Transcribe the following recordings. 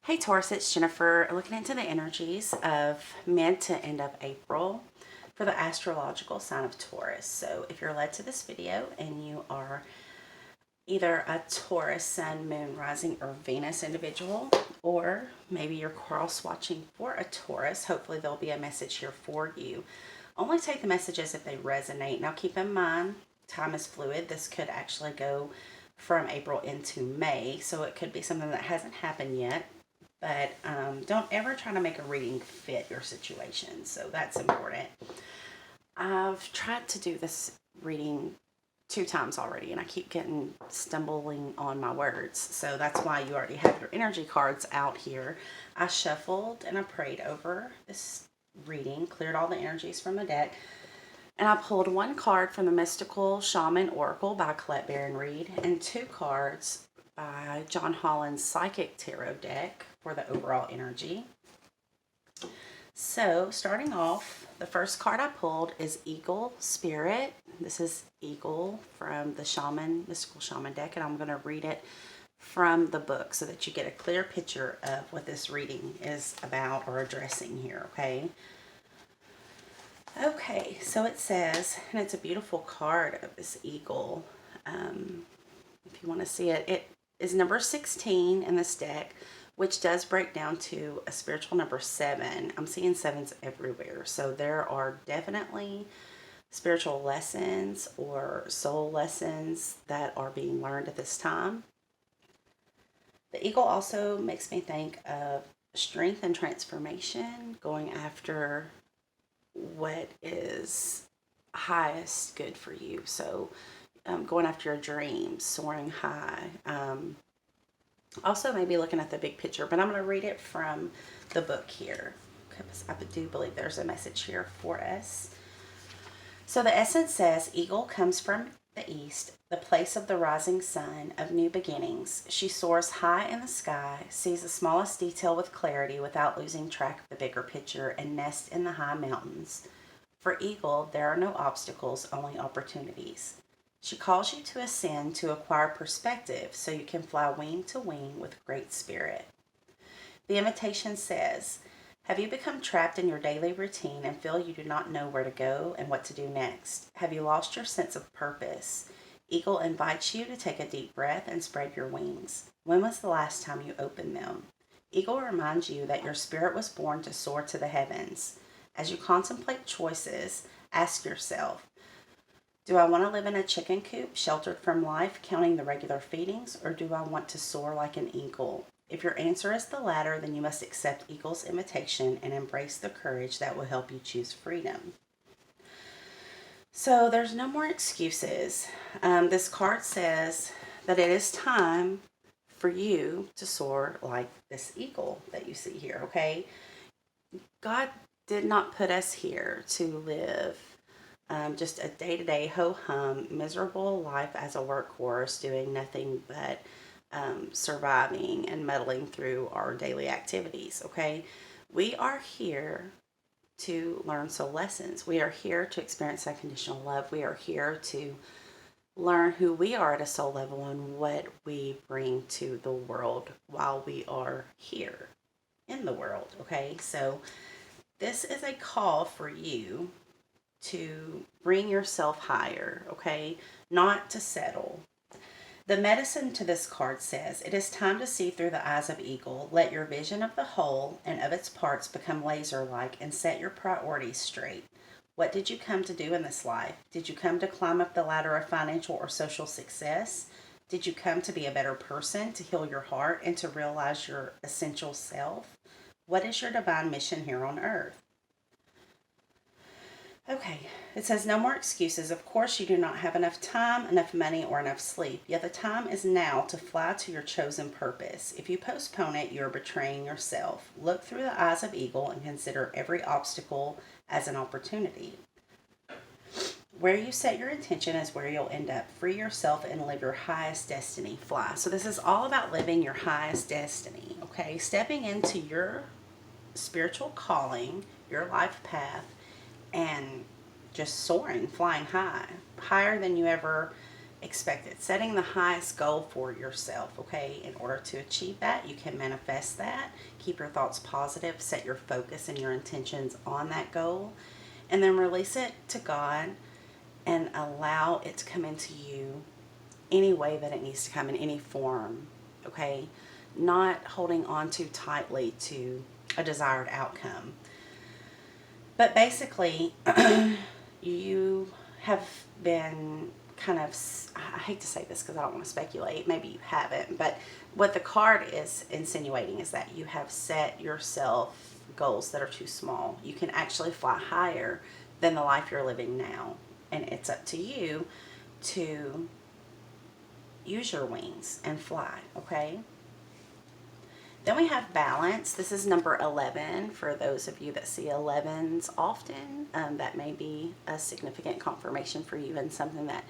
Hey Taurus, it's Jennifer looking into the energies of mid to end of April for the astrological sign of Taurus. So if you're led to this video and you are either a Taurus, Sun, Moon, Rising, or Venus individual, or maybe you're cross watching for a Taurus, hopefully there'll be a message here for you. Only take the messages if they resonate. Now keep in mind, time is fluid. This could actually go from April into May, so it could be something that hasn't happened yet. But don't ever try to make a reading fit your situation. So that's important. I've tried to do this reading 2 times already, and I keep getting stumbling on my words. So that's why you already have your energy cards out here. I shuffled and I prayed over this reading, cleared all the energies from the deck, and I pulled 1 card from the Mystical Shaman Oracle by Colette Baron Reed and 2 cards by John Holland's Psychic Tarot deck for the overall energy. So starting off, the first card I pulled is Eagle Spirit. This is Eagle from the Mystical Shaman deck, and I'm going to read it from the book so that you get a clear picture of what this reading is about or addressing here, okay? Okay, so it says, and it's a beautiful card of this eagle. If you want to see it, it is number 16 in this deck, which does break down to a spiritual number 7. I'm seeing 7s everywhere. So there are definitely spiritual lessons or soul lessons that are being learned at this time. The eagle also makes me think of strength and transformation, going after what is highest good for you. So going after your dreams, soaring high. Also maybe looking at the big picture, but I'm going to read it from the book here because I do believe there's a message here for us. So the essence says, Eagle comes from the east, the place of the rising sun, of new beginnings. She soars high in the sky, sees the smallest detail with clarity without losing track of the bigger picture, and nests in the high mountains. For Eagle, there are no obstacles, only opportunities. She calls you to ascend to acquire perspective so you can fly wing to wing with great spirit. The invitation says, have you become trapped in your daily routine and feel you do not know where to go and what to do next? Have you lost your sense of purpose? Eagle invites you to take a deep breath and spread your wings. When was the last time you opened them? Eagle reminds you that your spirit was born to soar to the heavens. As you contemplate choices, ask yourself, do I want to live in a chicken coop, sheltered from life, counting the regular feedings, or do I want to soar like an eagle? If your answer is the latter, then you must accept Eagle's invitation and embrace the courage that will help you choose freedom. So there's no more excuses. This card says that it is time for you to soar like this eagle that you see here, okay? God did not put us here to live just a day-to-day ho-hum miserable life as a workhorse, doing nothing but surviving and muddling through our daily activities, okay? We are here to learn soul lessons. We are here to experience unconditional love. We are here to learn who we are at a soul level and what we bring to the world while we are here in the world, okay? So this is a call for you to bring yourself higher, okay? Not to settle. The medicine to this card says, it is time to see through the eyes of eagle. Let your vision of the whole and of its parts become laser-like and set your priorities straight. What did you come to do in this life? Did you come to climb up the ladder of financial or social success? Did you come to be a better person, to heal your heart, and to realize your essential self? What is your divine mission here on earth? Okay, it says no more excuses. Of course, you do not have enough time, enough money, or enough sleep. Yet the time is now to fly to your chosen purpose. If you postpone it, you are betraying yourself. Look through the eyes of eagle and consider every obstacle as an opportunity. Where you set your intention is where you'll end up. Free yourself and live your highest destiny. Fly. So this is all about living your highest destiny, okay? Stepping into your spiritual calling, your life path, and just soaring, flying high, higher than you ever expect it. Setting the highest goal for yourself, okay? In order to achieve that, you can manifest that. Keep your thoughts positive, set your focus and your intentions on that goal, and then release it to God and allow it to come into you any way that it needs to come, in any form, okay? Not holding on too tightly to a desired outcome. But basically, you have been kind of, I hate to say this because I don't want to speculate, maybe you haven't, but what the card is insinuating is that you have set yourself goals that are too small. You can actually fly higher than the life you're living now, and it's up to you to use your wings and fly, okay? Then we have balance. This is number 11. For those of you that see 11s often, that may be a significant confirmation for you and something that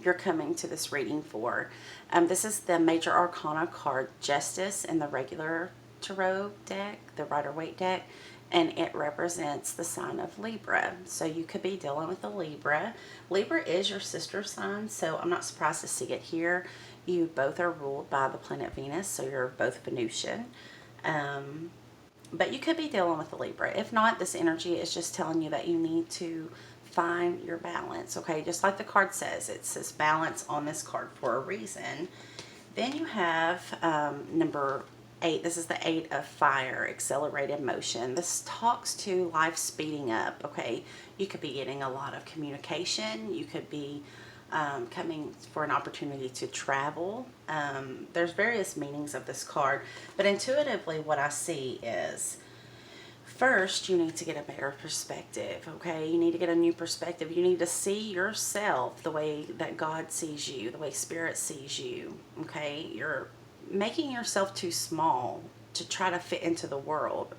you're coming to this reading for. This is the Major Arcana card, Justice, in the regular Tarot deck, the Rider-Waite deck, and it represents the sign of Libra. So you could be dealing with a Libra. Libra is your sister sign, so I'm not surprised to see it here. You both are ruled by the planet Venus, so you're both Venusian. But you could be dealing with a Libra. If not, this energy is just telling you that you need to find your balance, okay? Just like the card says, it says balance on this card for a reason. Then you have number 8. This is the 8 of fire, accelerated motion. This talks to life speeding up, okay? You could be getting a lot of communication. You could be coming for an opportunity to travel. There's various meanings of this card, but intuitively what I see is, first, you need to get a better perspective, okay? You need to get a new perspective. You need to see yourself the way that God sees you, the way Spirit sees you, okay? You're making yourself too small to try to fit into the world.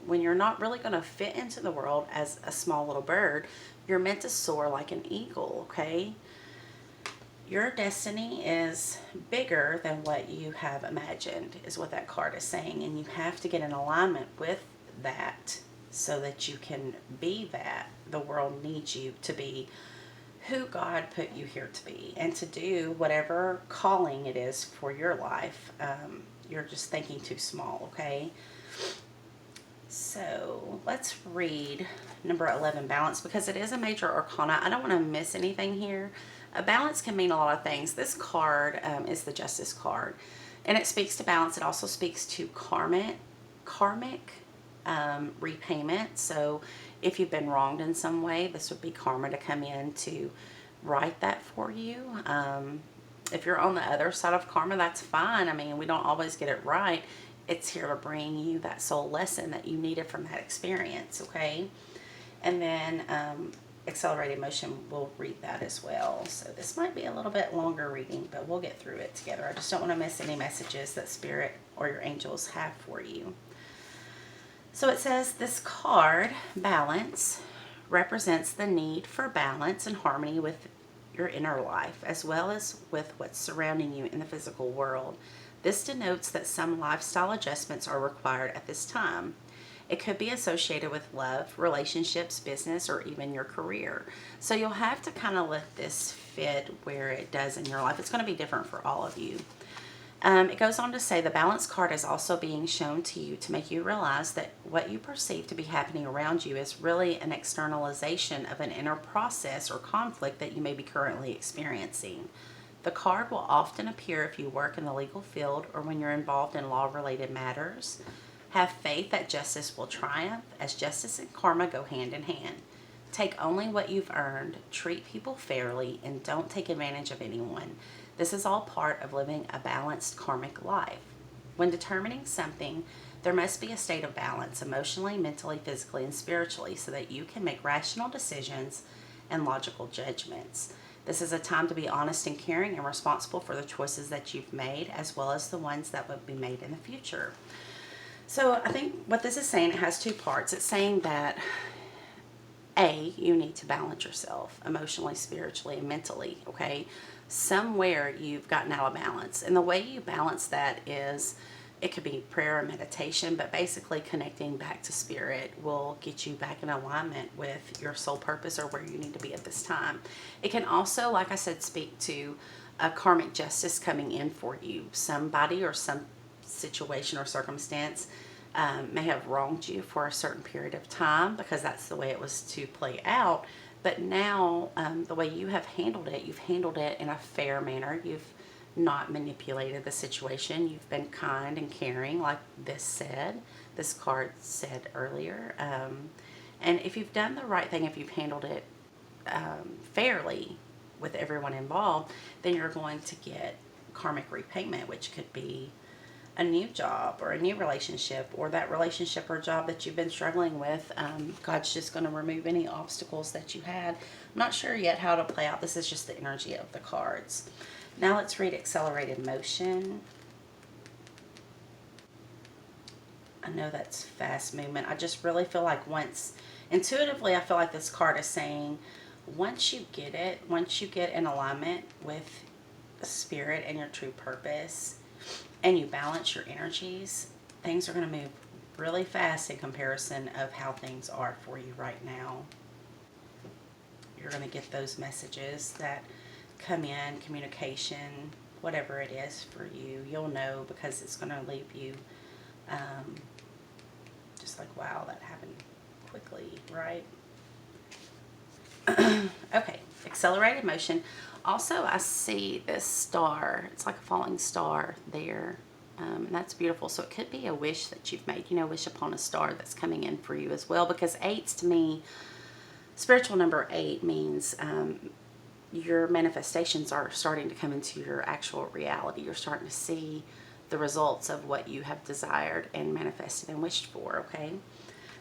When you're not really going to fit into the world as a small little bird, you're meant to soar like an eagle, okay? Your destiny is bigger than what you have imagined, is what that card is saying. And you have to get in alignment with that so that you can be that. The world needs you to be who God put you here to be and to do whatever calling it is for your life. You're just thinking too small, okay? So let's read number 11, balance, because it is a major arcana. I don't want to miss anything here. A balance can mean a lot of things. This card is the Justice card, and it speaks to balance. It also speaks to karmic repayment. So if you've been wronged in some way, this would be karma to come in to right that for you. If you're on the other side of karma, that's fine. I mean, we don't always get it right. It's here to bring you that soul lesson that you needed from that experience, okay? And then accelerated motion, we'll read that as well. So this might be a little bit longer reading, but we'll get through it together. I just don't want to miss any messages that Spirit or your angels have for you. So it says this card, balance, represents the need for balance and harmony with your inner life, as well as with what's surrounding you in the physical world. This denotes that some lifestyle adjustments are required at this time. It could be associated with love, relationships, business, or even your career. So you'll have to kind of let this fit where it does in your life. It's going to be different for all of you. It goes on to say the balance card is also being shown to you to make you realize that what you perceive to be happening around you is really an externalization of an inner process or conflict that you may be currently experiencing. The card will often appear if you work in the legal field or when you're involved in law-related matters. Have faith that justice will triumph, as justice and karma go hand in hand. Take only what you've earned, treat people fairly, and don't take advantage of anyone. This is all part of living a balanced karmic life. When determining something, there must be a state of balance emotionally, mentally, physically, and spiritually so that you can make rational decisions and logical judgments. This is a time to be honest and caring and responsible for the choices that you've made, as well as the ones that will be made in the future. So I think what this is saying, it has two parts. It's saying that you need to balance yourself emotionally, spiritually, and mentally, okay? Somewhere you've gotten out of balance. And the way you balance that is, it could be prayer or meditation, but basically connecting back to Spirit will get you back in alignment with your soul purpose or where you need to be at this time. It can also, like I said, speak to a karmic justice coming in for you. Somebody or some situation or circumstance may have wronged you for a certain period of time because that's the way it was to play out. But now, the way you have handled it, you've handled it in a fair manner. You've not manipulated the situation. You've been kind and caring, like this card said earlier. And if you've done the right thing, if you've handled it fairly with everyone involved, then you're going to get karmic repayment, which could be a new job or a new relationship, or that relationship or job that you've been struggling with. God's just going to remove any obstacles that you had. I'm not sure yet how to play out. This is just the energy of the cards. Now let's read accelerated motion. I know that's fast movement. I just really feel like intuitively, I feel like this card is saying, once you get it, once you get in alignment with spirit and your true purpose, and you balance your energies, things are going to move really fast in comparison of how things are for you right now. You're going to get those messages that come in, communication, whatever it is for you. You'll know because it's going to leave you just like, wow, that happened quickly, right? Okay, accelerated motion. Also, I see this star. It's like a falling star there. And that's beautiful. So it could be a wish that you've made, wish upon a star that's coming in for you as well. Because 8's to me, spiritual number 8 means your manifestations are starting to come into your actual reality. You're starting to see the results of what you have desired and manifested and wished for, okay?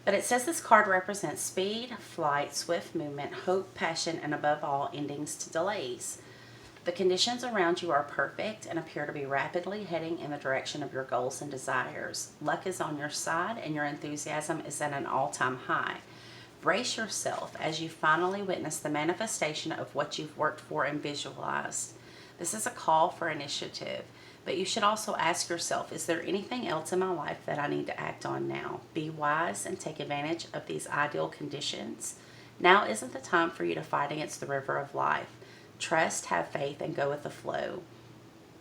But it says this card represents speed, flight, swift movement, hope, passion, and above all, endings to delays. The conditions around you are perfect and appear to be rapidly heading in the direction of your goals and desires. Luck is on your side and your enthusiasm is at an all-time high. Brace yourself as you finally witness the manifestation of what you've worked for and visualized. This is a call for initiative. But you should also ask yourself, is there anything else in my life that I need to act on now? Be wise and take advantage of these ideal conditions. Now isn't the time for you to fight against the river of life. Trust, have faith, and go with the flow.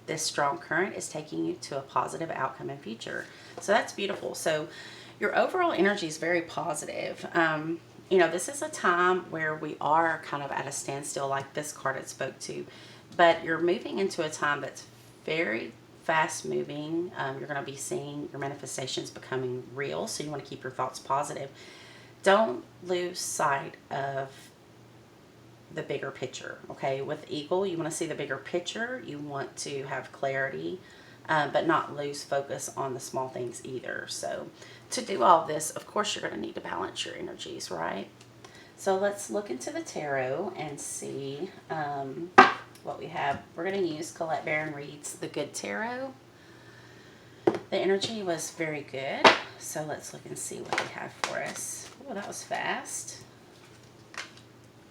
This strong current is taking you to a positive outcome and future. So that's beautiful. So your overall energy is very positive. This is a time where we are kind of at a standstill, like this card it spoke to. But you're moving into a time that's very fast moving. You're going to be seeing your manifestations becoming real, so you want to keep your thoughts positive. Don't lose sight of the bigger picture, okay? With Eagle, you want to see the bigger picture. You want to have clarity, but not lose focus on the small things either. So to do all this, of course, you're going to need to balance your energies, right? So let's look into the tarot and see what we have. We're going to use Colette Baron Reed's The Good Tarot. The energy was very good. So let's look and see what they have for us. Oh, that was fast.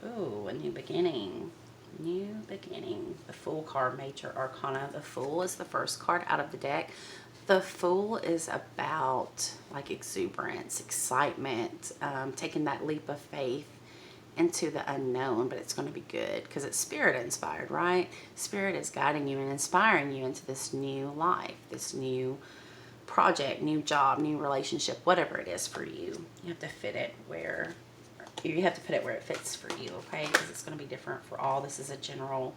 Oh, a new beginning. New beginning. The Fool card, Major Arcana. The Fool is the first card out of the deck. The Fool is about like exuberance, excitement, taking that leap of faith into the unknown, but it's going to be good because it's spirit inspired, right? Spirit is guiding you and inspiring you into this new life, this new project, new job, new relationship, whatever it is for you. You have to fit it where you have to put it where it fits for you, okay? Because it's going to be different for all. This is a general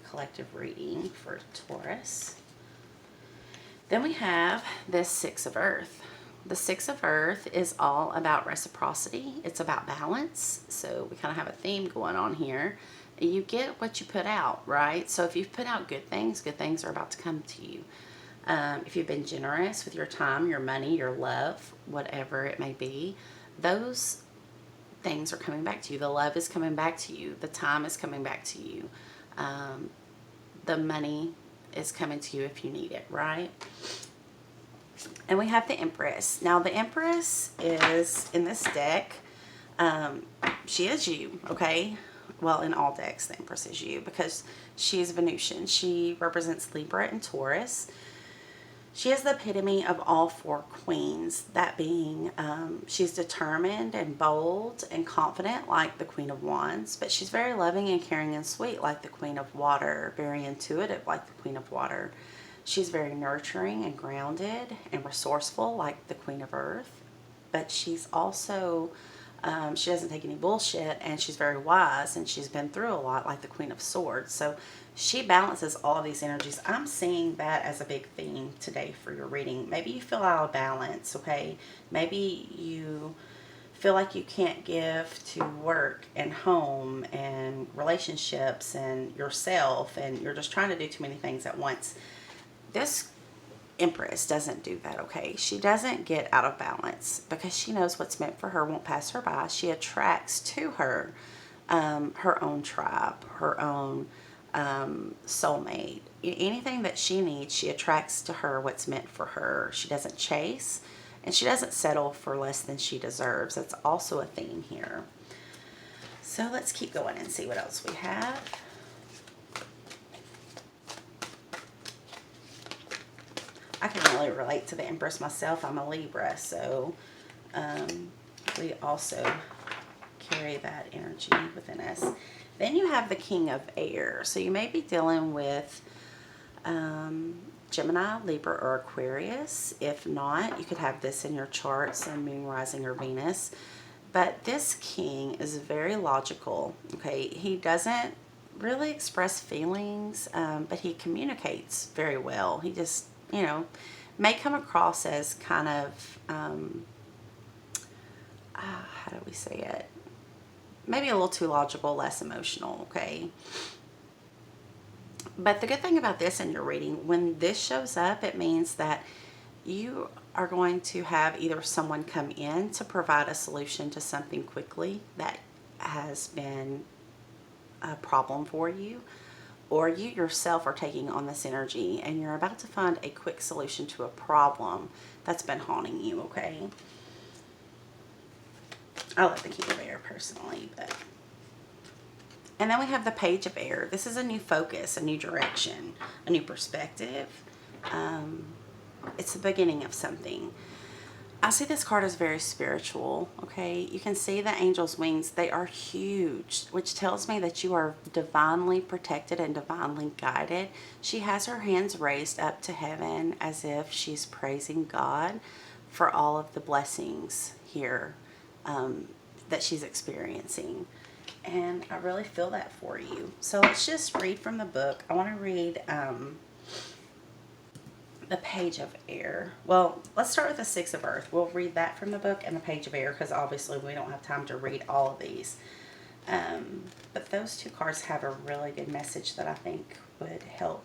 collective reading for Taurus. Then we have this Six of Earth. The Six of Earth is all about reciprocity. It's about balance. So we kind of have a theme going on here. You get what you put out, right? So if you've put out good things are about to come to you. If you've been generous with your time, your money, your love, whatever it may be, those things are coming back to you. The love is coming back to you. The time is coming back to you. The money is coming to you if you need it, right? And we have the Empress. Now, the Empress is in this deck. She is you, okay? Well, in all decks, the Empress is you because she is Venusian. She represents Libra and Taurus. She is the epitome of all four queens, that being she's determined and bold and confident like the Queen of Wands, but she's very loving and caring and sweet like the Queen of Water, very intuitive like the Queen of Water. She's very nurturing and grounded and resourceful like the Queen of Earth, but she's also, she doesn't take any bullshit, and she's very wise, and she's been through a lot like the Queen of Swords. So she balances all of these energies. I'm seeing that as a big theme today for your reading. Maybe you feel out of balance, okay? Maybe you feel like you can't give to work and home and relationships and yourself, and you're just trying to do too many things at once. This Empress doesn't do that, okay? She doesn't get out of balance because she knows what's meant for her won't pass her by. She attracts to her her own tribe, her own soulmate. Anything that she needs, she attracts to her what's meant for her. She doesn't chase, and she doesn't settle for less than she deserves. That's also a theme here. So let's keep going and see what else we have. I can really relate to the Empress myself. I'm a Libra, so we also carry that energy within us. Then you have the King of Air. So you may be dealing with Gemini, Libra, or Aquarius. If not, you could have this in your chart, Sun, Moon, Rising, or Venus. But this king is very logical, okay? He doesn't really express feelings, but he communicates very well. He just, you know, may come across as kind of, how do we say it? Maybe a little too logical, less emotional, okay? But the good thing about this in your reading, when this shows up, it means that you are going to have either someone come in to provide a solution to something quickly that has been a problem for you, or you yourself are taking on this energy and you're about to find a quick solution to a problem that's been haunting you, okay? I like the King of Air personally, but... And then we have the Page of Air. This is a new focus, a new direction, a new perspective. It's the beginning of something. I see this card as very spiritual, okay? You can see the angel's wings. They are huge, which tells me that you are divinely protected and divinely guided. She has her hands raised up to heaven as if she's praising God for all of the blessings here that she's experiencing. And I really feel that for you. So let's just read from the book. I want to read the Page of Air. Well, let's start with the Six of Earth. We'll read that from the book and the Page of Air because obviously we don't have time to read all of these. But those two cards have a really good message that I think would help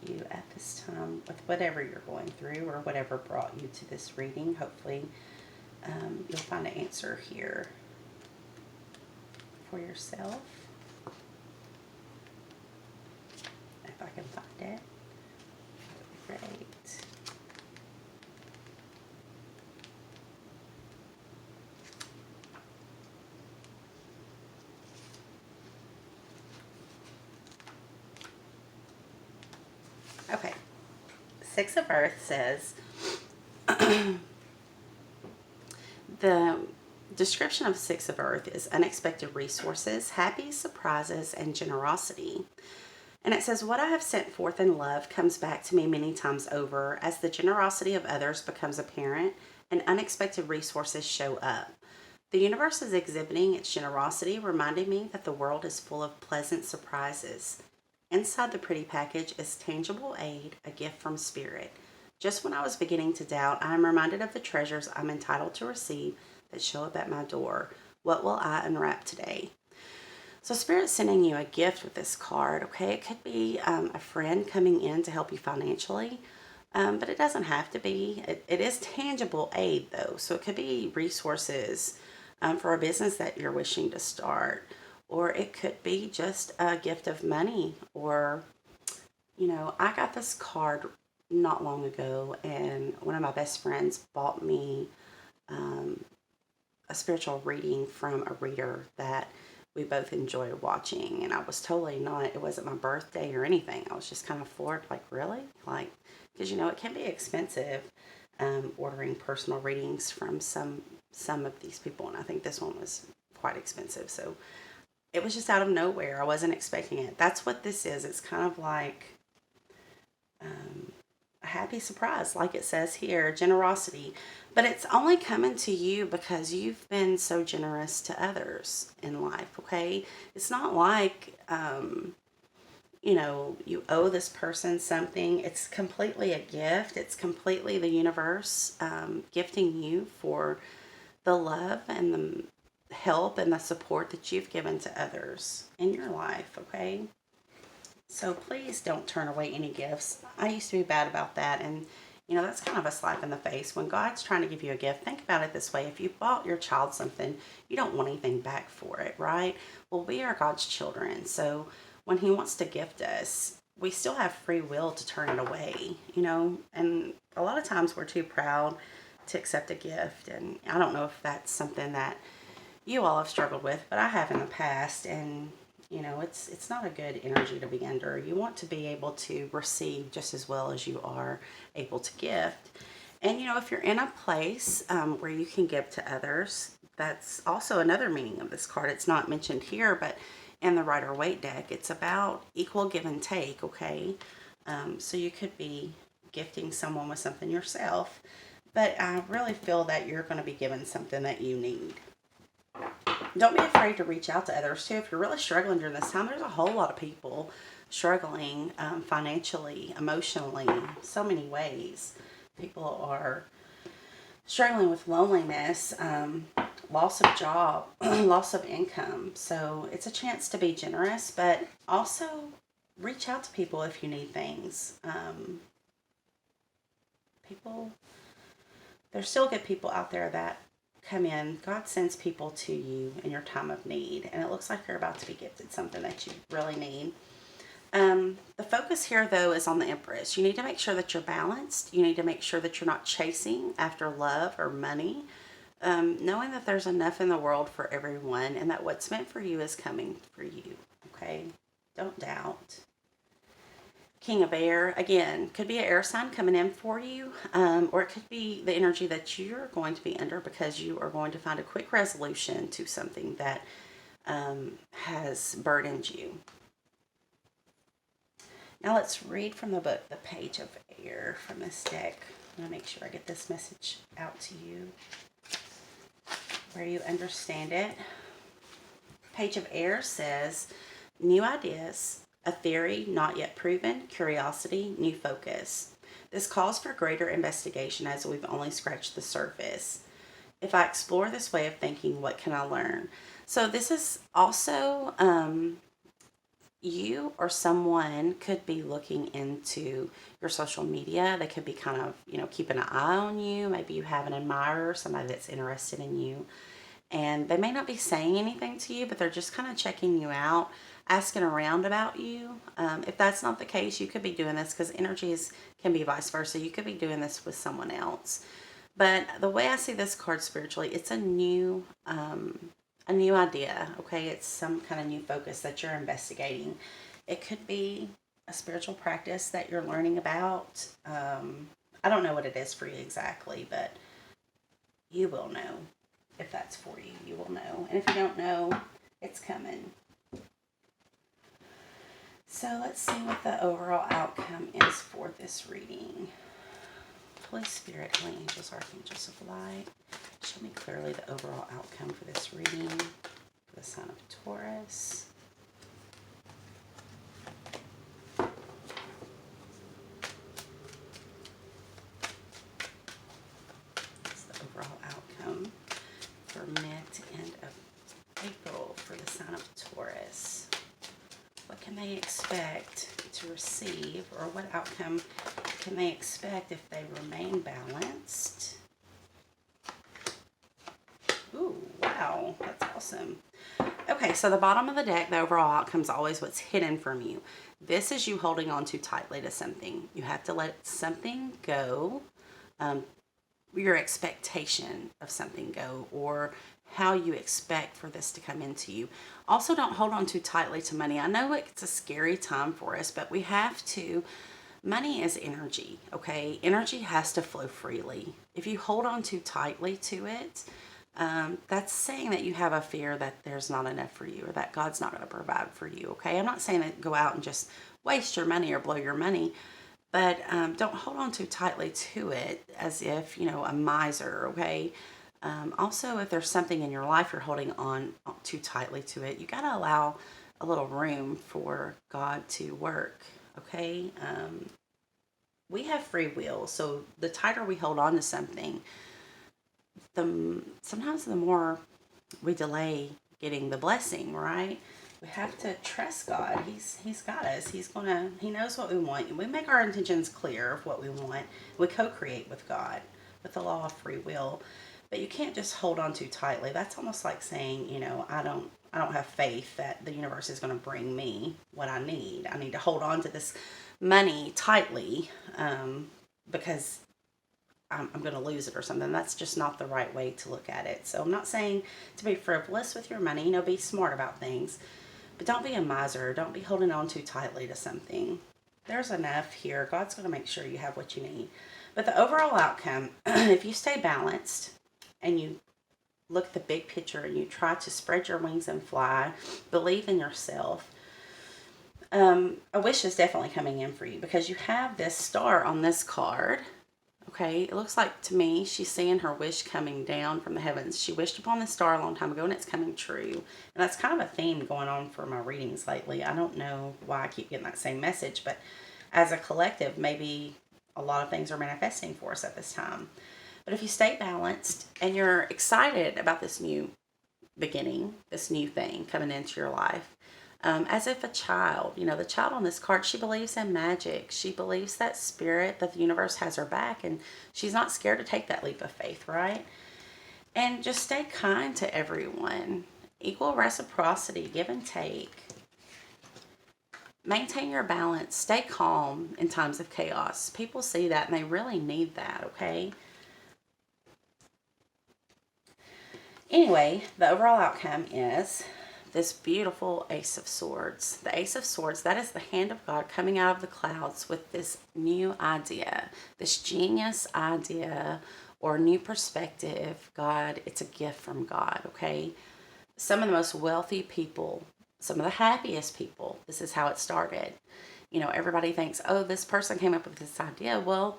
you at this time with whatever you're going through or whatever brought you to this reading. Hopefully you'll find an answer here for yourself. If I can find it. Great. Okay. Six of Earth says, the description of Six of Earth is unexpected resources, happy surprises, and generosity. And it says, what I have sent forth in love comes back to me many times over as the generosity of others becomes apparent and unexpected resources show up. The universe is exhibiting its generosity, reminding me that the world is full of pleasant surprises. Inside the pretty package is tangible aid, a gift from Spirit. Just when I was beginning to doubt, I am reminded of the treasures I'm entitled to receive that show up at my door. What will I unwrap today? So Spirit's sending you a gift with this card, okay? It could be a friend coming in to help you financially, but it doesn't have to be. It is tangible aid, though, so it could be resources for a business that you're wishing to start, or it could be just a gift of money, or, you know, I got this card not long ago, and one of my best friends bought me a spiritual reading from a reader that we both enjoyed watching, and I was totally not, it wasn't my birthday or anything. I was just kind of floored, like, really? Like, because it can be expensive ordering personal readings from some of these people, and I think this one was quite expensive. So it was just out of nowhere. I wasn't expecting it. That's what this is. It's kind of like a happy surprise, like it says here, generosity. But it's only coming to you because you've been so generous to others in life, okay? It's not like, you owe this person something. It's completely a gift. It's completely the universe gifting you for the love and the help and the support that you've given to others in your life, okay? So please don't turn away any gifts. I used to be bad about that, and that's kind of a slap in the face. When God's trying to give you a gift, think about it this way. If you bought your child something, you don't want anything back for it, right? Well, we are God's children, so when He wants to gift us, we still have free will to turn it away, and a lot of times we're too proud to accept a gift, and I don't know if that's something that you all have struggled with, but I have in the past, and it's not a good energy to be under. You want to be able to receive just as well as you are able to gift. And if you're in a place where you can give to others, that's also another meaning of this card. It's not mentioned here, but in the Rider-Waite deck, it's about equal give and take, okay? So you could be gifting someone with something yourself, but I really feel that you're going to be given something that you need. Don't be afraid to reach out to others too. If you're really struggling during this time, there's a whole lot of people struggling financially, emotionally, so many ways. People are struggling with loneliness, loss of job, loss of income. So it's a chance to be generous, but also reach out to people if you need things. There's still good people out there that come in. God sends people to you in your time of need, and it looks like you're about to be gifted something that you really need. The focus here, though, is on the Empress. You need to make sure that you're balanced. You need to make sure that you're not chasing after love or money, knowing that there's enough in the world for everyone and that what's meant for you is coming for you, okay? Don't doubt. King of Air, again, could be an air sign coming in for you, or it could be the energy that you're going to be under because you are going to find a quick resolution to something that has burdened you. Now let's read from the book, The Page of Air, from this deck. I'm going to make sure I get this message out to you where you understand it. Page of Air says, new ideas, a theory not yet proven, curiosity, new focus. This calls for greater investigation as we've only scratched the surface. If I explore this way of thinking, what can I learn? So this is also you or someone could be looking into your social media. They could be kind of, keeping an eye on you. Maybe you have an admirer, somebody that's interested in you. And they may not be saying anything to you, but they're just kind of checking you out, asking around about you. If that's not the case, you could be doing this because energies can be vice versa. You could be doing this with someone else. But the way I see this card spiritually, it's a new idea, okay? It's some kind of new focus that you're investigating. It could be a spiritual practice that you're learning about. I don't know what it is for you exactly, but you will know. If that's for you, you will know. And if you don't know, it's coming. So let's see what the overall outcome is for this reading. Holy Spirit, Holy Angels, Archangels of Light, show me clearly the overall outcome for this reading for the sign of Taurus. That's the overall outcome for mid to end of April for the sign of Taurus. What can they expect to receive, or what outcome can they expect if they remain balanced? Ooh, wow, that's awesome. Okay, so the bottom of the deck, the overall outcome is always what's hidden from you. This is you holding on too tightly to something. You have to let something go, your expectation of something go, or how you expect for this to come into you. Also, don't hold on too tightly to money. I know it's a scary time for us, but we have to Money is energy, okay? Energy has to flow freely. If you hold on too tightly to it, that's saying that you have a fear that there's not enough for you or that God's not going to provide for you, okay? I'm not saying that go out and just waste your money or blow your money, but don't hold on too tightly to it as if, a miser, okay? Also, if there's something in your life you're holding on too tightly to it, you got to allow a little room for God to work, okay? We have free will, so the tighter we hold on to something, sometimes the more we delay getting the blessing, right? We have to trust God. He's got us. He knows what we want. We make our intentions clear of what we want. We co-create with God with the law of free will. But you can't just hold on too tightly. That's almost like saying, I don't have faith that the universe is going to bring me what I need. I need to hold on to this money tightly because I'm going to lose it or something. That's just not the right way to look at it. So I'm not saying to be frivolous with your money. Be smart about things. But don't be a miser. Don't be holding on too tightly to something. There's enough here. God's going to make sure you have what you need. But the overall outcome, if you stay balanced and you look at the big picture and you try to spread your wings and fly, believe in yourself, a wish is definitely coming in for you because you have this star on this card. Okay, it looks like to me she's seeing her wish coming down from the heavens. She wished upon the star a long time ago and it's coming true. And that's kind of a theme going on for my readings lately. I don't know why I keep getting that same message, but as a collective, maybe a lot of things are manifesting for us at this time. But if you stay balanced and you're excited about this new beginning, this new thing coming into your life, as if a child, the child on this card, she believes in magic. She believes that spirit, that the universe has her back, and she's not scared to take that leap of faith, right? And just stay kind to everyone. Equal reciprocity, give and take. Maintain your balance. Stay calm in times of chaos. People see that and they really need that, okay? Anyway, the overall outcome is this beautiful Ace of Swords. The Ace of Swords, that is the hand of God coming out of the clouds with this new idea, this genius idea or new perspective. God, it's a gift from God, okay? Some of the most wealthy people, some of the happiest people, this is how it started. Everybody thinks, oh, this person came up with this idea. Well,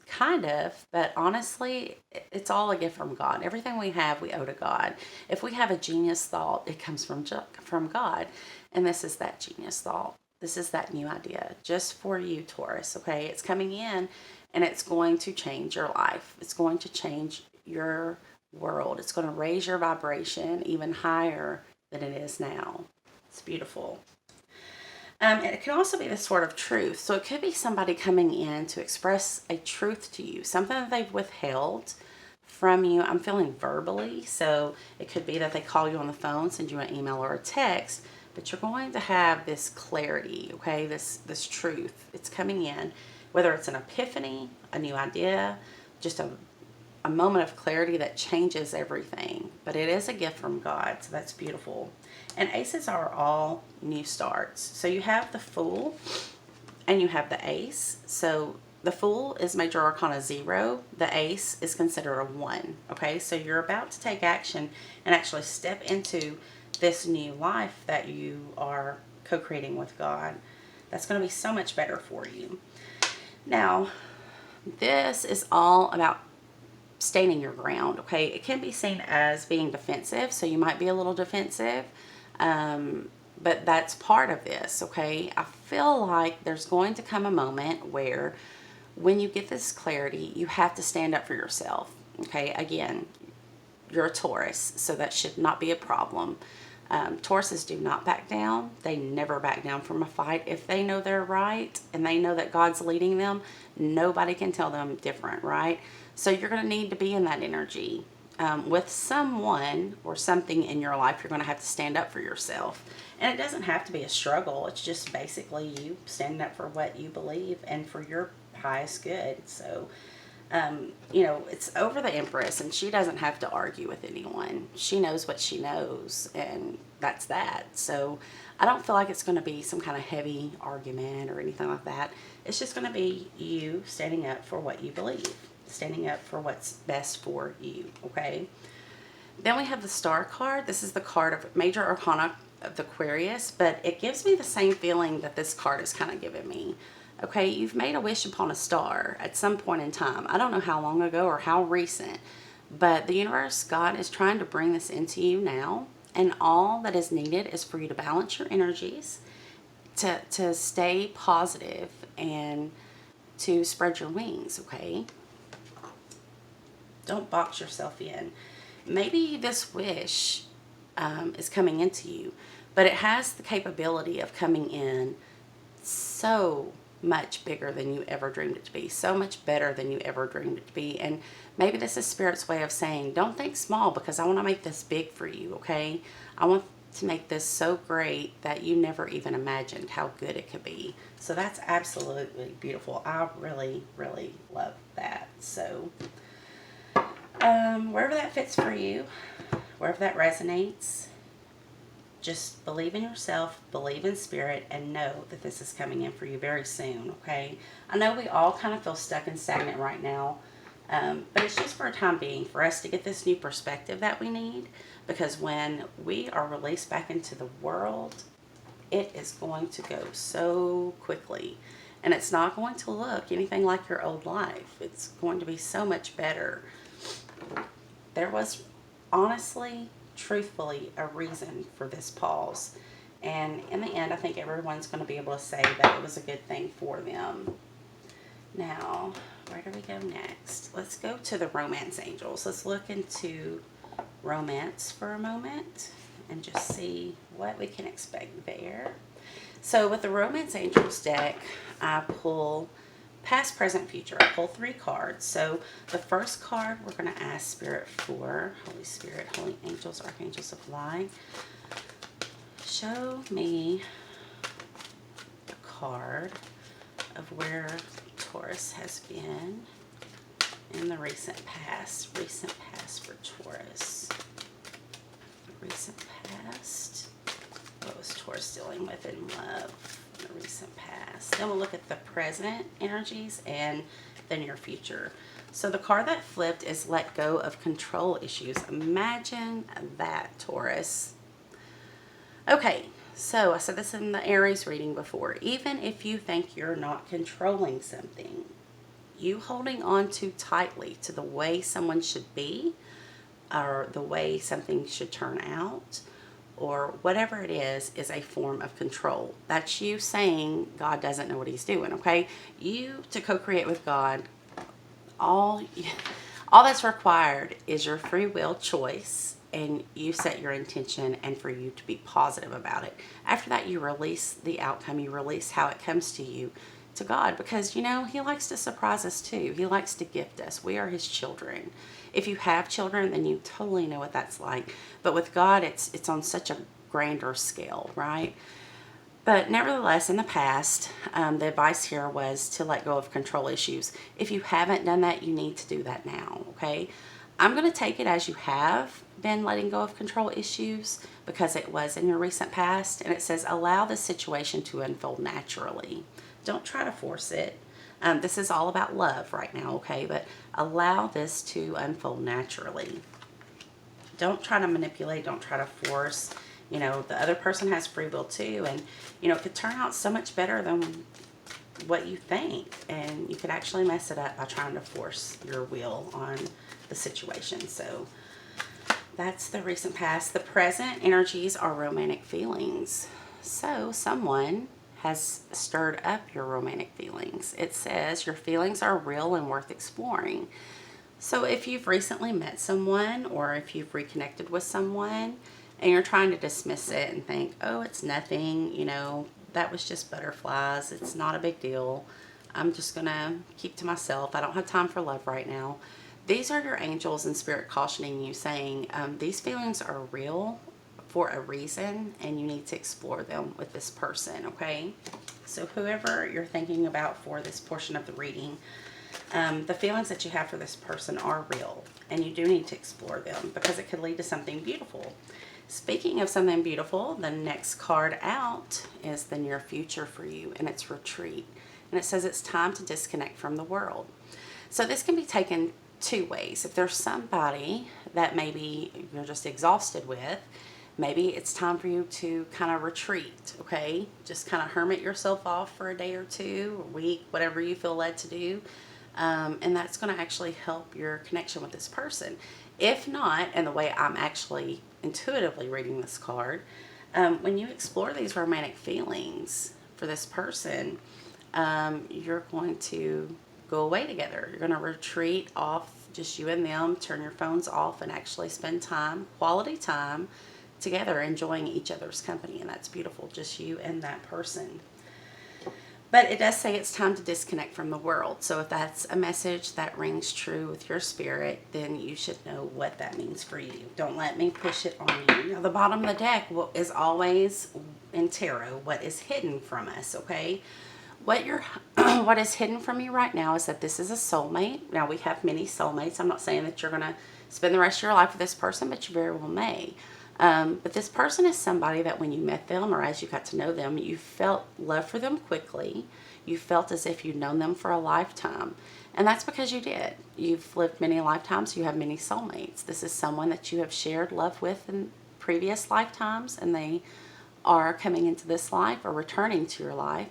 kind of, but honestly, it's all a gift from God. Everything we have, we owe to God. If we have a genius thought, it comes from God. And this is that genius thought. This is that new idea just for you, Taurus, okay? It's coming in and it's going to change your life. It's going to change your world. It's going to raise your vibration even higher than it is now. It's beautiful. It can also be the sword of truth. So it could be somebody coming in to express a truth to you, something that they've withheld from you. I'm feeling verbally. So it could be that they call you on the phone, send you an email or a text, but you're going to have this clarity, okay? This truth. It's coming in, whether it's an epiphany, a new idea, just a moment of clarity that changes everything. But it is a gift from God, so that's beautiful. And aces are all new starts. So you have the Fool and you have the Ace. So the Fool is Major Arcana 0. The Ace is considered a 1. Okay, so you're about to take action and actually step into this new life that you are co-creating with God. That's going to be so much better for you. Now, this is all about standing your ground, okay? It can be seen as being defensive, so you might be a little defensive, but that's part of this, okay? I feel like there's going to come a moment where when you get this clarity, you have to stand up for yourself, okay? Again, you're a Taurus, so that should not be a problem. Tauruses do not back down. They never back down from a fight. If they know they're right and they know that God's leading them, nobody can tell them different, right? So you're going to need to be in that energy. With someone or something in your life, you're going to have to stand up for yourself. And it doesn't have to be a struggle. It's just basically you standing up for what you believe and for your highest good. So You know, it's over the Empress, and she doesn't have to argue with anyone. She knows what she knows, and that's that. So I don't feel like it's going to be some kind of heavy argument or anything like that. It's just going to be you standing up for what you believe, standing up for what's best for you, okay? Then we have the Star card. This is the card of Major Arcana of the Aquarius, but it gives me the same feeling that this card is kind of giving me. Okay, you've made a wish upon a star at some point in time. I don't know how long ago or how recent, but the universe, God, is trying to bring this into you now. And all that is needed is for you to balance your energies, to stay positive, and to spread your wings, okay? Don't box yourself in. Maybe this wish is coming into you, but it has the capability of coming in so much bigger than you ever dreamed it to be, so much better than you ever dreamed it to be. And maybe this is Spirit's way of saying, don't think small, because I want to make this big for you, okay? I want to make this so great that you never even imagined how good it could be. So that's absolutely beautiful. I really, really love that. So wherever that fits for you, wherever that resonates, just believe in yourself, believe in Spirit, and know that this is coming in for you very soon, okay? I know we all kind of feel stuck and stagnant right now, but it's just for a time being, for us to get this new perspective that we need, because when we are released back into the world, it is going to go so quickly, and it's not going to look anything like your old life. It's going to be so much better. There was, honestly, truthfully, a reason for this pause. And in the end, I think everyone's going to be able to say that it was a good thing for them. Now, where do we go next? Let's go to the romance angels. Let's look into romance for a moment and just see what we can expect there. So with the romance angels deck, I pull past, present, future. I pull 3 cards. So the first card we're going to ask Spirit for, Holy Spirit, Holy Angels, Archangels of Light, show me the card of where Taurus has been in the recent past. Recent past for Taurus. Recent past. What was Taurus dealing with in love? The recent past. Then we'll look at the present energies and the near future. So the card that flipped is let go of control issues. Imagine that, Taurus. Okay, so I said this in the Aries reading before. Even if you think you're not controlling something, you holding on too tightly to the way someone should be, or the way something should turn out, or whatever it is a form of control. That's you saying God doesn't know what he's doing, okay? You, to co-create with God, all that's required is your free will choice, and you set your intention, and for you to be positive about it. After that, you release the outcome, you release how it comes to you, to God, because you know he likes to surprise us too. He likes to gift us. We are his children. If you have children, then you totally know what that's like. But with God, it's on such a grander scale, right? But nevertheless, in the past, the advice here was to let go of control issues. If you haven't done that, you need to do that now, okay? I'm going to take it as you have been letting go of control issues, because it was in your recent past, and it says allow the situation to unfold naturally. Don't try to force it. This is all about love right now, okay? But allow this to unfold naturally. Don't try to manipulate. Don't try to force. You know, the other person has free will too. And, you know, it could turn out so much better than what you think. And you could actually mess it up by trying to force your will on the situation. So that's the recent past. The present energies are romantic feelings. So someone has stirred up your romantic feelings. It says your feelings are real and worth exploring. So if you've recently met someone, or if you've reconnected with someone and you're trying to dismiss it and think, oh, it's nothing, you know, that was just butterflies, it's not a big deal, I'm just gonna keep to myself, I don't have time for love right now. These are your angels and Spirit cautioning you, saying these feelings are real for a reason, and you need to explore them with this person, okay? So whoever you're thinking about for this portion of the reading, The feelings that you have for this person are real, and you do need to explore them because it could lead to something beautiful. Speaking of something beautiful, the next card out is the near future for you, and it's retreat. And it says it's time to disconnect from the world. So this can be taken two ways. If there's somebody that maybe you're just exhausted with, maybe it's time for you to kind of retreat, okay? Just kind of hermit yourself off for a day or two, a week, whatever you feel led to do. And that's going to actually help your connection with this person. If not, and the way I'm actually intuitively reading this card, when you explore these romantic feelings for this person, you're going to go away together. You're going to retreat off, just you and them, turn your phones off, and actually spend time, quality time, together, enjoying each other's company. And that's beautiful, just you and that person. But it does say it's time to disconnect from the world. So if that's a message that rings true with your spirit, then you should know what that means for you. Don't let me push it on you. Now, the bottom of the deck is always in tarot what is hidden from us, okay? What is hidden from you right now is that this is a soulmate. Now, we have many soulmates. I'm not saying that you're going to spend the rest of your life with this person, but you very well may. But this person is somebody that when you met them or as you got to know them, you felt love for them quickly. You felt as if you'd known them for a lifetime. And that's because you did. You've lived many lifetimes. You have many soulmates. This is someone that you have shared love with in previous lifetimes, and they are coming into this life or returning to your life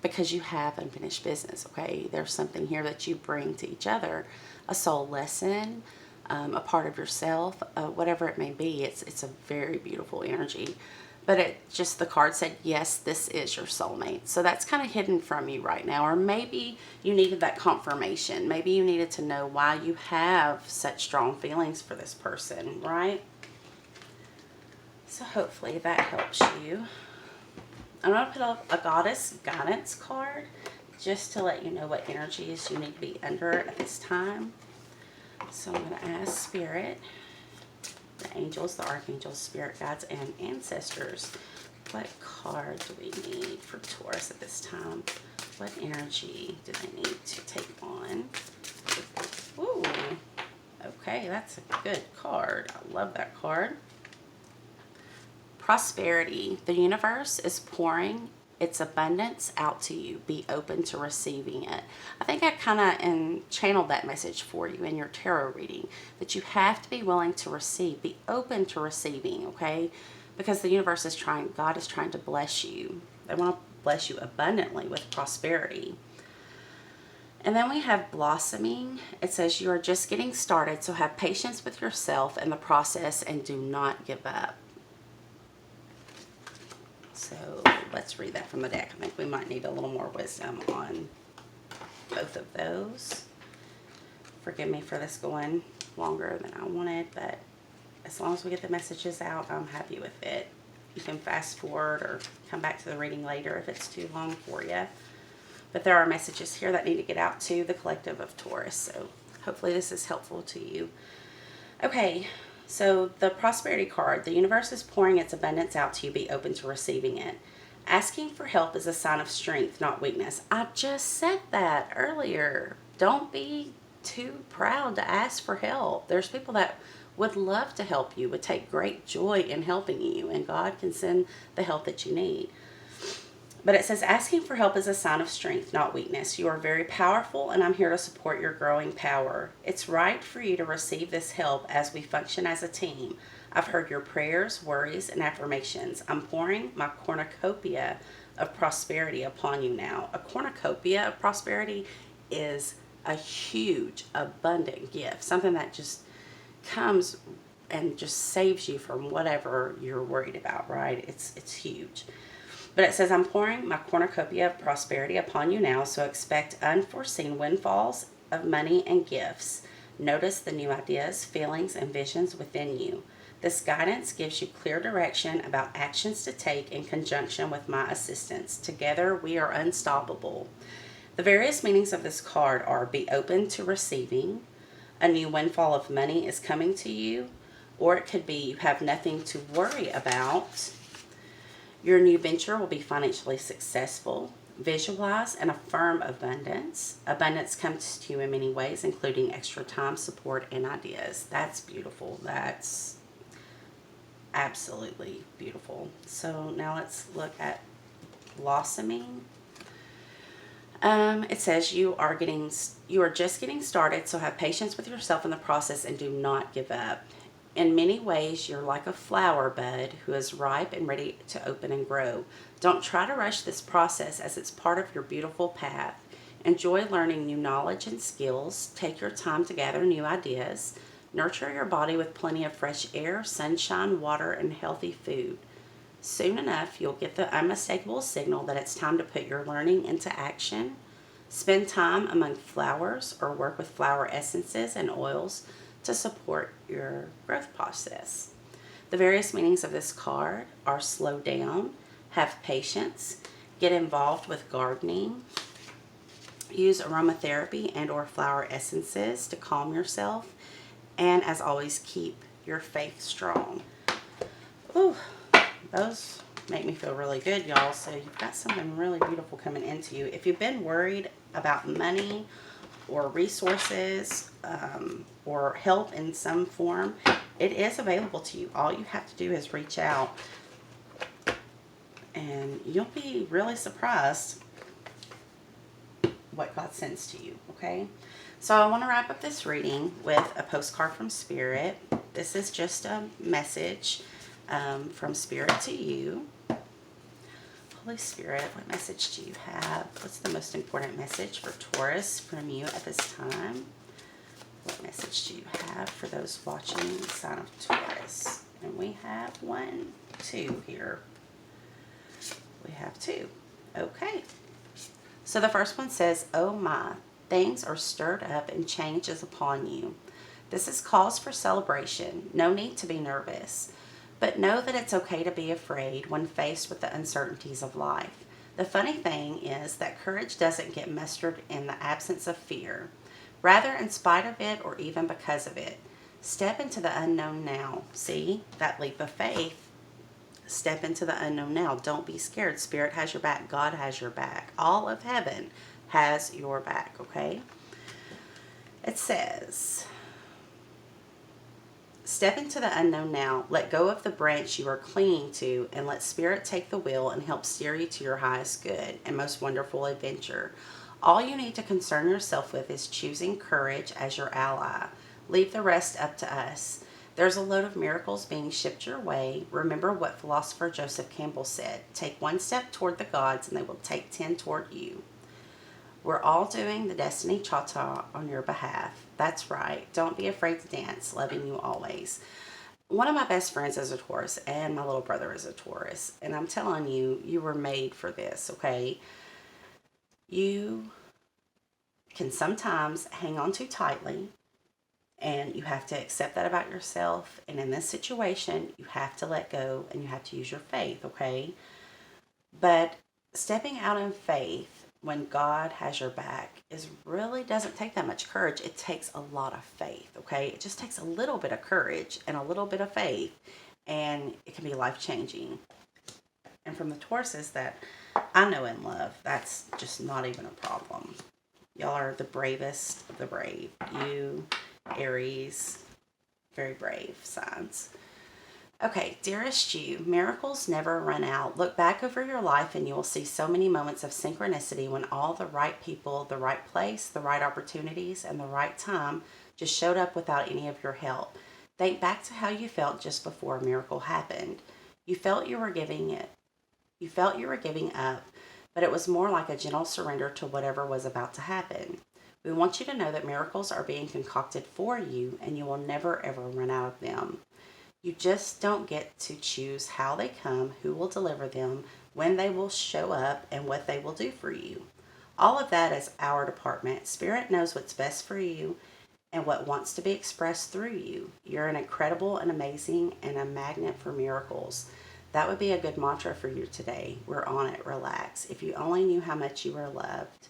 because you have unfinished business, okay? There's something here that you bring to each other, a soul lesson, a part of yourself, whatever it may be. It's a very beautiful energy. But the card said, yes, this is your soulmate. So that's kind of hidden from you right now. Or maybe you needed that confirmation. Maybe you needed to know why you have such strong feelings for this person, right? So hopefully that helps you. I'm going to put up a goddess guidance card just to let you know what energies you need to be under at this time. So I'm going to ask Spirit, the angels, the archangels, spirit guides, and ancestors, what card do we need for Taurus at this time? What energy do they need to take on? Ooh, okay, that's a good card. I love that card. Prosperity. The universe is pouring its abundance out to you. Be open to receiving it. I think I kind of channeled that message for you in your tarot reading, that you have to be willing to receive. Be open to receiving, okay? Because the universe is trying, God is trying to bless you. They want to bless you abundantly with prosperity. And then we have blossoming. It says you are just getting started, so have patience with yourself and the process and do not give up. So let's read that from the deck. I think we might need a little more wisdom on both of those. Forgive me for this going longer than I wanted, but as long as we get the messages out, I'm happy with it. You can fast forward or come back to the reading later if it's too long for you. But there are messages here that need to get out to the collective of Taurus, so hopefully this is helpful to you. Okay. So the prosperity card, the universe is pouring its abundance out to you. Be open to receiving it. Asking for help is a sign of strength, not weakness. I just said that earlier. Don't be too proud to ask for help. There's people that would love to help you, would take great joy in helping you, and God can send the help that you need. But it says asking for help is a sign of strength, not weakness. You are very powerful, and I'm here to support your growing power. It's right for you to receive this help as we function as a team. I've heard your prayers, worries, and affirmations. I'm pouring my cornucopia of prosperity upon you now. A cornucopia of prosperity is a huge, abundant gift, something that just comes and just saves you from whatever you're worried about, right? It's huge. But it says, I'm pouring my cornucopia of prosperity upon you now, so expect unforeseen windfalls of money and gifts. Notice the new ideas, feelings, and visions within you. This guidance gives you clear direction about actions to take in conjunction with my assistance. Together, we are unstoppable. The various meanings of this card are be open to receiving, a new windfall of money is coming to you, or it could be you have nothing to worry about. Your new venture will be financially successful. Visualize and affirm abundance. Abundance comes to you in many ways, including extra time, support, and ideas. That's beautiful. That's absolutely beautiful. So now let's look at blossoming. It says you are just getting started, so have patience with yourself in the process and do not give up. In many ways, you're like a flower bud who is ripe and ready to open and grow. Don't try to rush this process as it's part of your beautiful path. Enjoy learning new knowledge and skills. Take your time to gather new ideas. Nurture your body with plenty of fresh air, sunshine, water, and healthy food. Soon enough, you'll get the unmistakable signal that it's time to put your learning into action. Spend time among flowers or work with flower essences and oils to support your growth process. The various meanings of this card are slow down, have patience, get involved with gardening, use aromatherapy and or flower essences to calm yourself, and as always, keep your faith strong. Ooh, those make me feel really good, y'all. So you've got something really beautiful coming into you. If you've been worried about money or resources or help in some form, it is available to you. All you have to do is reach out, and you'll be really surprised what God sends to you, okay? So I want to wrap up this reading with a postcard from Spirit. This is just a message from Spirit to you. Holy Spirit, what message do you have? What's the most important message for Taurus from you at this time? What message do you have for those watching the sign of Taurus? And we have 2 here. We have 2. Okay. So the first one says, oh my, things are stirred up and change is upon you. This is cause for celebration. No need to be nervous. But know that it's okay to be afraid when faced with the uncertainties of life. The funny thing is that courage doesn't get mustered in the absence of fear. Rather, in spite of it or even because of it. Step into the unknown now. See, that leap of faith. Step into the unknown now. Don't be scared. Spirit has your back. God has your back. All of heaven has your back, okay? It says, step into the unknown now. Let go of the branch you are clinging to and let Spirit take the wheel and help steer you to your highest good and most wonderful adventure. All you need to concern yourself with is choosing courage as your ally. Leave the rest up to us. There's a load of miracles being shipped your way. Remember what philosopher Joseph Campbell said. Take 1 step toward the gods and they will take 10 toward you. We're all doing the Destiny Cha-Cha on your behalf. That's right. Don't be afraid to dance. Loving you always. One of my best friends is a Taurus and my little brother is a Taurus. And I'm telling you, you were made for this, okay? You can sometimes hang on too tightly and you have to accept that about yourself. And in this situation, you have to let go and you have to use your faith, okay? But stepping out in faith when God has your back really doesn't take that much courage. It takes a lot of faith, okay? It just takes a little bit of courage and a little bit of faith, and it can be life-changing. And from the Tauruses that I know and love, that's just not even a problem. Y'all are the bravest of the brave. You, Aries, very brave signs. Okay, dearest you, miracles never run out. Look back over your life and you will see so many moments of synchronicity when all the right people, the right place, the right opportunities, and the right time just showed up without any of your help. Think back to how you felt just before a miracle happened. You felt you were giving up, but it was more like a gentle surrender to whatever was about to happen. We want you to know that miracles are being concocted for you and you will never ever run out of them. You just don't get to choose how they come, who will deliver them, when they will show up, and what they will do for you. All of that is our department. Spirit knows what's best for you and what wants to be expressed through you. You're an incredible and amazing and a magnet for miracles. That would be a good mantra for you today. We're on it. Relax. If you only knew how much you were loved.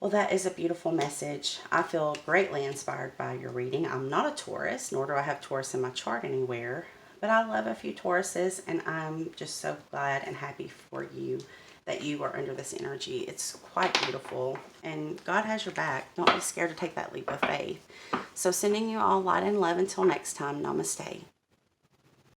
Well, that is a beautiful message. I feel greatly inspired by your reading. I'm not a Taurus, nor do I have Taurus in my chart anywhere, but I love a few Tauruses, and I'm just so glad and happy for you that you are under this energy. It's quite beautiful, and God has your back. Don't be scared to take that leap of faith. So sending you all light and love until next time. Namaste.